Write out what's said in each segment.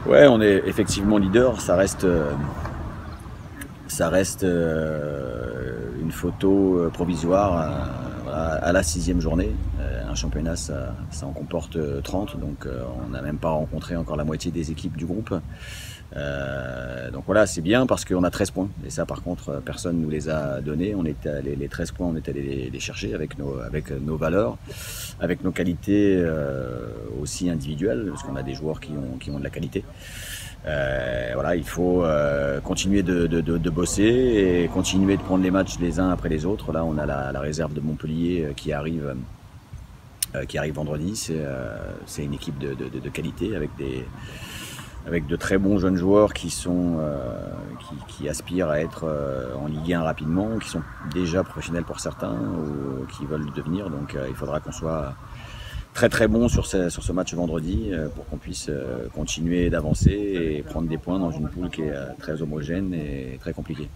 Ouais, on est effectivement leader. Ça reste une photo provisoire voilà, à la 6e journée. Un championnat, ça en comporte 30, donc on n'a même pas rencontré encore la moitié des équipes du groupe. Donc voilà, c'est bien parce qu'on a 13 points. Et ça, par contre, personne ne nous les a donnés. Les 13 points, on est allé les chercher avec nos valeurs, avec nos qualités aussi individuelles, parce qu'on a des joueurs qui ont de la qualité. Voilà, il faut continuer de bosser et continuer de prendre les matchs les uns après les autres. Là, on a la réserve de Montpellier qui arrive vendredi. C'est une équipe de qualité avec de très bons jeunes joueurs qui aspirent à être en Ligue 1 rapidement, qui sont déjà professionnels pour certains ou qui veulent le devenir. Donc il faudra qu'on soit très très bon sur ce match vendredi pour qu'on puisse continuer d'avancer et prendre des points dans une poule qui est très homogène et très compliquée.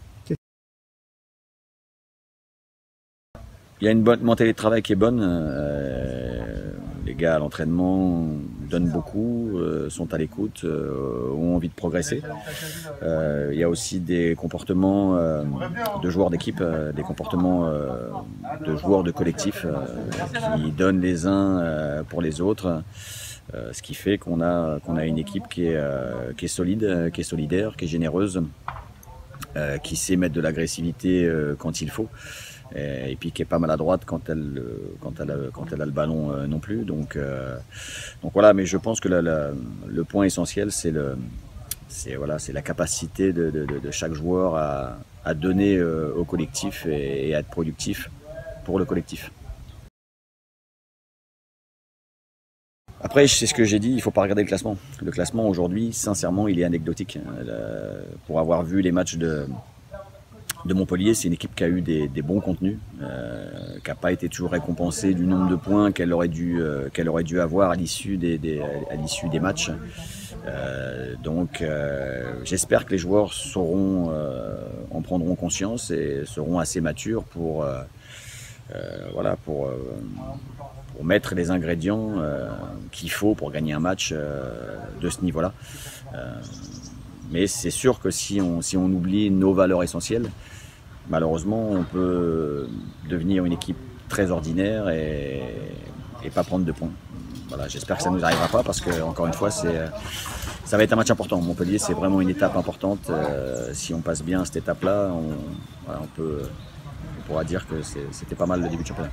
Il y a une bonne mentalité de travail qui est bonne. Les gars à l'entraînement donnent beaucoup, sont à l'écoute, ont envie de progresser. Il y a aussi des comportements de joueurs d'équipe, des comportements de joueurs de collectif qui donnent les uns pour les autres. Ce qui fait qu'on a une équipe qui est solide, qui est solidaire, qui est généreuse, qui sait mettre de l'agressivité quand il faut. Et puis qui est pas maladroite quand elle a le ballon non plus. Donc voilà, mais je pense que le point essentiel, c'est la capacité de chaque joueur à donner au collectif et à être productif pour le collectif. Après, c'est ce que j'ai dit, il ne faut pas regarder le classement. Le classement aujourd'hui, sincèrement, il est anecdotique. Pour avoir vu les matchs de Montpellier, c'est une équipe qui a eu des bons contenus, qui n'a pas été toujours récompensée du nombre de points qu'elle aurait dû avoir à l'issue des matchs. Donc j'espère que les joueurs en prendront conscience et seront assez matures pour mettre les ingrédients qu'il faut pour gagner un match de ce niveau-là. Mais c'est sûr que si on oublie nos valeurs essentielles, malheureusement, on peut devenir une équipe très ordinaire et pas prendre de points. Voilà, j'espère que ça ne nous arrivera pas parce que, encore une fois, ça va être un match important. Montpellier, c'est vraiment une étape importante. Si on passe bien cette étape-là, on pourra dire que c'était pas mal le début de championnat.